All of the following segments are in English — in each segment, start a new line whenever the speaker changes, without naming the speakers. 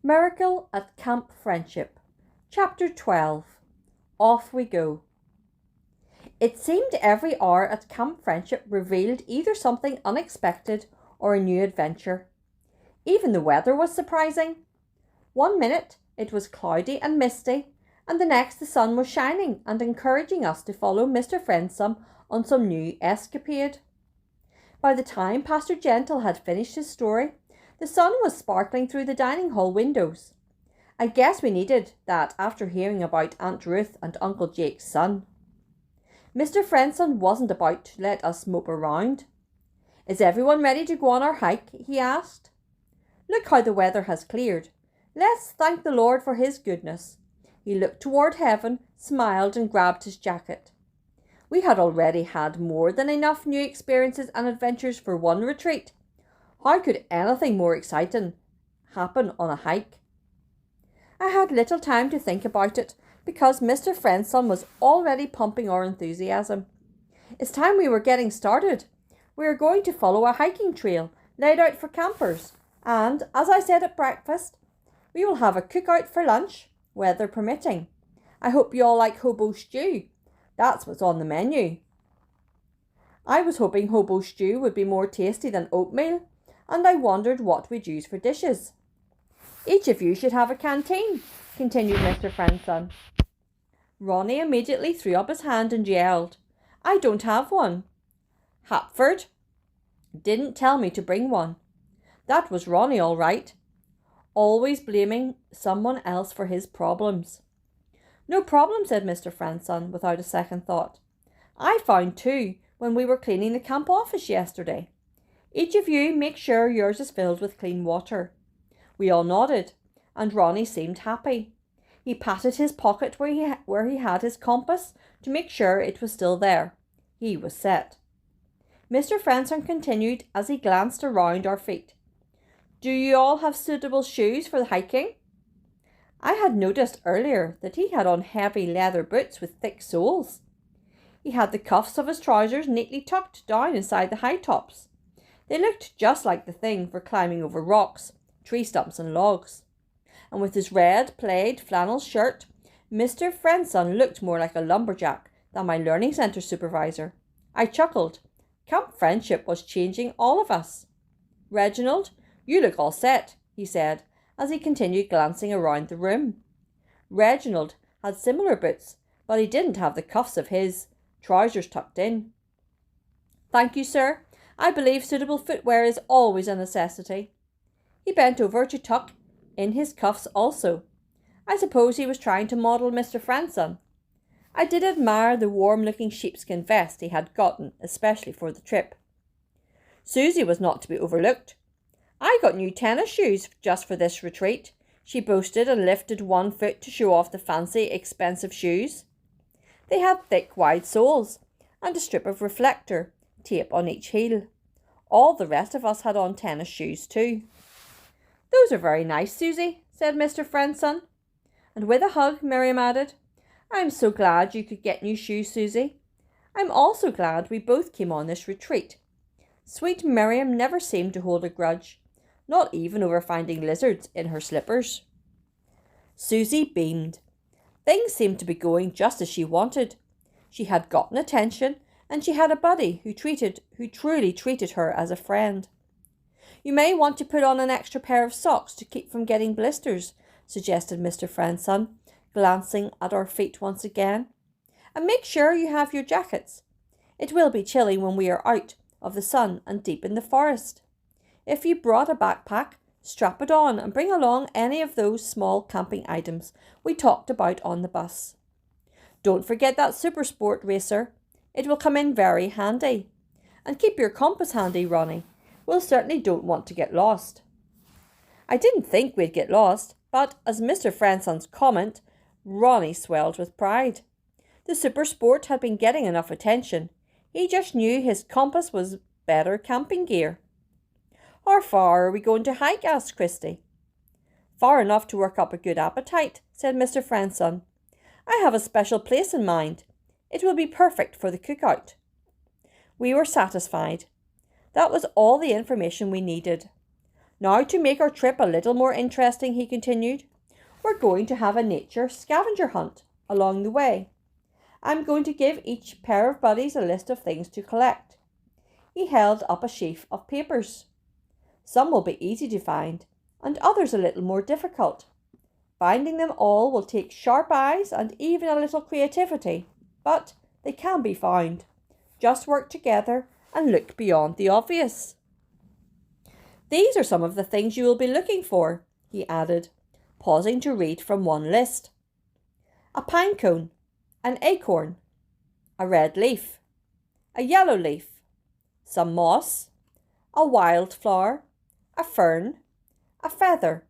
Miracle at Camp Friendship. Chapter 12. Off we go. It seemed every hour at Camp Friendship revealed either something unexpected or a new adventure. Even the weather was surprising. One minute it was cloudy and misty, and the next the sun was shining and encouraging us to follow Mr. Friendsome on some new escapade. By the time Pastor Gentle had finished his story, the sun was sparkling through the dining hall windows. I guess we needed that after hearing about Aunt Ruth and Uncle Jake's son. Mr. Friendsome wasn't about to let us mope around. "Is everyone ready to go on our hike?" he asked. "Look how the weather has cleared. Let's thank the Lord for his goodness." He looked toward heaven, smiled and grabbed his jacket. We had already had more than enough new experiences and adventures for one retreat. How could anything more exciting happen on a hike? I had little time to think about it because Mr. Friendsome was already pumping our enthusiasm. It's time we were getting started. We are going to follow a hiking trail laid out for campers, and, as I said at breakfast, we will have a cookout for lunch, weather permitting. I hope you all like hobo stew. That's what's on the menu. I was hoping hobo stew would be more tasty than oatmeal, and I wondered what we'd use for dishes. "Each of you should have a canteen," continued Mr. Friendsome. Ronnie immediately threw up his hand and yelled, "I don't have one." Hapford didn't tell me to bring one. That was Ronnie, all right. Always blaming someone else for his problems. "No problem," said Mr. Friendsome without a second thought. "I found two when we were cleaning the camp office yesterday. Each of you make sure yours is filled with clean water." We all nodded, and Ronnie seemed happy. He patted his pocket where he had his compass to make sure it was still there. He was set. Mr. Friendsome continued as he glanced around our feet. "Do you all have suitable shoes for the hiking?" I had noticed earlier that he had on heavy leather boots with thick soles. He had the cuffs of his trousers neatly tucked down inside the high tops. They looked just like the thing for climbing over rocks, tree stumps and logs. And with his red plaid flannel shirt, Mr. Friendsome looked more like a lumberjack than my learning centre supervisor. I chuckled. Camp Friendship was changing all of us. "Reginald, you look all set," he said, as he continued glancing around the room. Reginald had similar boots, but he didn't have the cuffs of his trousers tucked in. "Thank you, sir. I believe suitable footwear is always a necessity." He bent over to tuck in his cuffs also. I suppose he was trying to model Mr. Friendsome. I did admire the warm-looking sheepskin vest he had gotten, especially for the trip. Susie was not to be overlooked. "I got new tennis shoes just for this retreat," she boasted and lifted one foot to show off the fancy, expensive shoes. They had thick, wide soles and a strip of reflector tape on each heel. All the rest of us had on tennis shoes too. "Those are very nice, Susie," said Mr. Friendsome. And with a hug, Miriam added, "I'm so glad you could get new shoes, Susie. I'm also glad we both came on this retreat." Sweet Miriam never seemed to hold a grudge, not even over finding lizards in her slippers. Susie beamed. Things seemed to be going just as she wanted. She had gotten attention, and she had a buddy who truly treated her as a friend. "You may want to put on an extra pair of socks to keep from getting blisters," suggested Mr. Friendsome, glancing at our feet once again. "And make sure you have your jackets. It will be chilly when we are out of the sun and deep in the forest. If you brought a backpack, strap it on and bring along any of those small camping items we talked about on the bus. Don't forget that Super Sport racer. It will come in very handy. And keep your compass handy, Ronnie. We certainly don't want to get lost." I didn't think we'd get lost, but as Mr. Friendsome's comment, Ronnie swelled with pride. The Super Sport had been getting enough attention. He just knew his compass was better camping gear. "How far are we going to hike?" asked Christy. "Far enough to work up a good appetite," said Mr. Friendsome. "I have a special place in mind. It will be perfect for the cookout." We were satisfied. That was all the information we needed. Now, to make our trip a little more interesting, he continued, we're going to have a nature scavenger hunt along the way. I'm going to give each pair of buddies a list of things to collect. He held up a sheaf of papers. Some will be easy to find, and others a little more difficult. Finding them all will take sharp eyes and even a little creativity, but they can be found. Just work together and look beyond the obvious. These are some of the things you will be looking for, he added, pausing to read from one list. A pine cone, an acorn, a red leaf, a yellow leaf, some moss, a wildflower, a fern, a feather,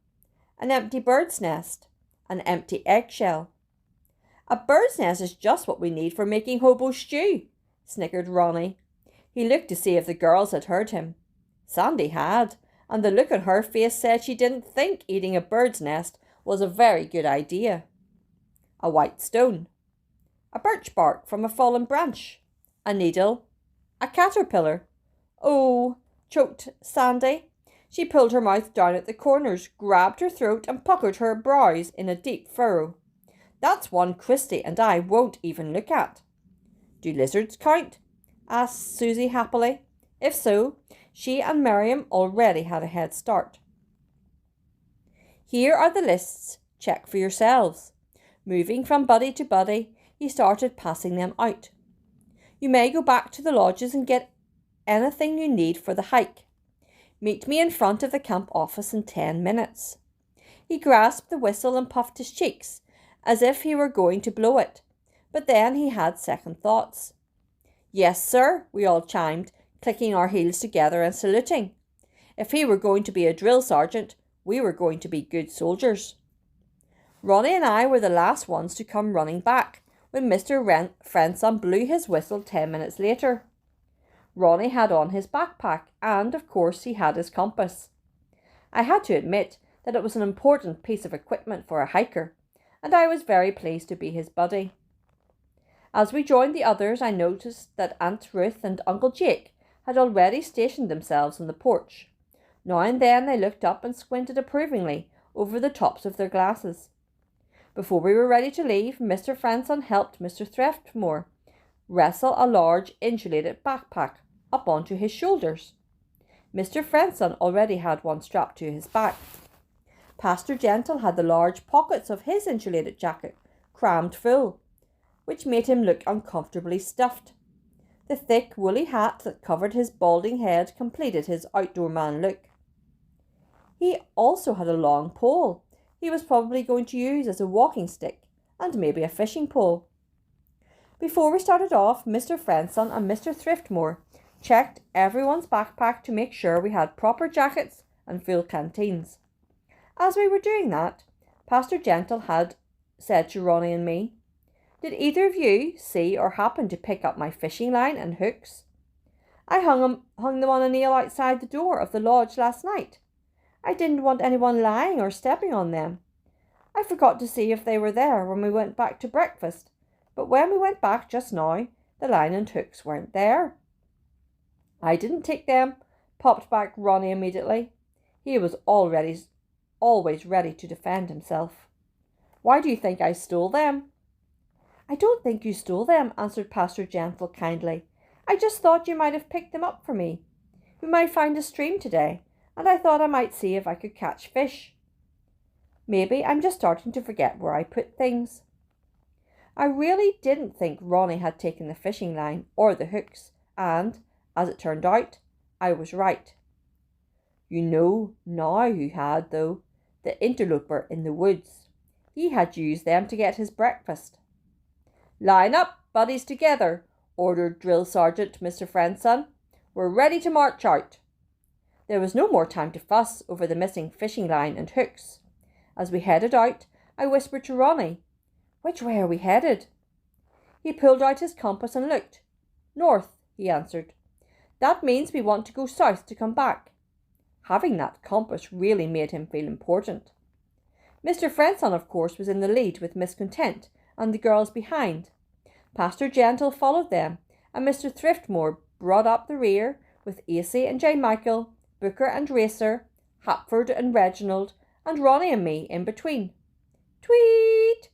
an empty bird's nest, an empty eggshell. A bird's nest is just what we need for making hobo stew, snickered Ronnie. He looked to see if the girls had heard him. Sandy had, and the look on her face said she didn't think eating a bird's nest was a very good idea. A white stone, a birch bark from a fallen branch, a needle, a caterpillar. Oh, choked Sandy. She pulled her mouth down at the corners, grabbed her throat and puckered her brows in a deep furrow. That's one Christy and I won't even look at. Do lizards count? Asked Susie happily. If so, she and Miriam already had a head start. Here are the lists. Check for yourselves. Moving from buddy to buddy, he started passing them out. You may go back to the lodges and get anything you need for the hike. Meet me in front of the camp office in 10 minutes. He grasped the whistle and puffed his cheeks, as if he were going to blow it, but then he had second thoughts. Yes, sir, we all chimed, clicking our heels together and saluting. If he were going to be a drill sergeant, we were going to be good soldiers. Ronnie and I were the last ones to come running back when Mr. Frenson blew his whistle 10 minutes later. Ronnie had on his backpack and, of course, he had his compass. I had to admit that it was an important piece of equipment for a hiker, and I was very pleased to be his buddy. As we joined the others, I noticed that Aunt Ruth and Uncle Jake had already stationed themselves on the porch. Now and then they looked up and squinted approvingly over the tops of their glasses. Before we were ready to leave, Mr. Frenson helped Mr. Thriftmore wrestle a large insulated backpack up onto his shoulders. Mr. Frenson already had one strapped to his back. Pastor Gentle had the large pockets of his insulated jacket crammed full, which made him look uncomfortably stuffed. The thick woolly hat that covered his balding head completed his outdoor man look. He also had a long pole he was probably going to use as a walking stick and maybe a fishing pole. Before we started off, Mr. Frenson and Mr. Thriftmore checked everyone's backpack to make sure we had proper jackets and full canteens. As we were doing that, Pastor Gentle had said to Ronnie and me, "Did either of you see or happen to pick up my fishing line and hooks? I hung them on a nail outside the door of the lodge last night. I didn't want anyone lying or stepping on them. I forgot to see if they were there when we went back to breakfast, but when we went back just now, the line and hooks weren't there." "I didn't take them," popped back Ronnie immediately. He was always ready to defend himself. "Why do you think I stole them?" "I don't think you stole them," answered Pastor Gentle kindly. "I just thought you might have picked them up for me. We might find a stream today, and I thought I might see if I could catch fish. Maybe I'm just starting to forget where I put things." I really didn't think Ronnie had taken the fishing line or the hooks, and, as it turned out, I was right. You know now who had, though, the interloper in the woods. He had used them to get his breakfast. "Line up, buddies together," ordered Drill Sergeant Mr. Frenson. "We're ready to march out." There was no more time to fuss over the missing fishing line and hooks. As we headed out, I whispered to Ronnie, "Which way are we headed?" He pulled out his compass and looked. "North," he answered. "That means we want to go south to come back." Having that compass really made him feel important. Mr. Frenson, of course, was in the lead with Miss Content and the girls behind. Pastor Gentle followed them, and Mr. Thriftmore brought up the rear with AC and J. Michael, Booker and Racer, Hapford and Reginald, and Ronnie and me in between. Tweet!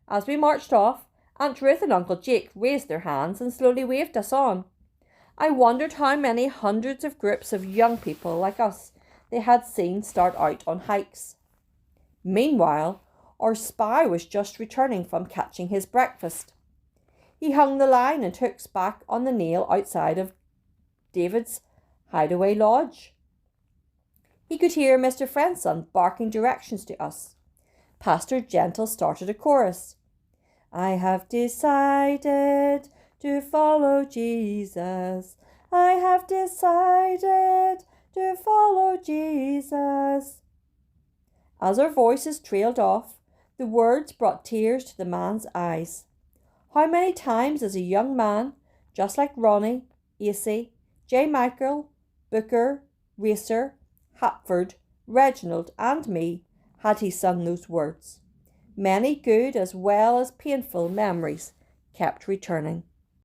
As we marched off, Aunt Ruth and Uncle Jake raised their hands and slowly waved us on. I wondered how many hundreds of groups of young people like us they had seen start out on hikes. Meanwhile, our spy was just returning from catching his breakfast. He hung the line and hooks back on the nail outside of David's hideaway lodge. He could hear Mr. Friendson barking directions to us. Pastor Gentle started a chorus. I have decided to follow Jesus. I have decided to follow Jesus. As our voices trailed off, the words brought tears to the man's eyes. How many times as a young man, just like Ronnie, Acey, J. Michael, Booker, Racer, Hapford, Reginald and me, had he sung those words. Many good as well as painful memories kept returning.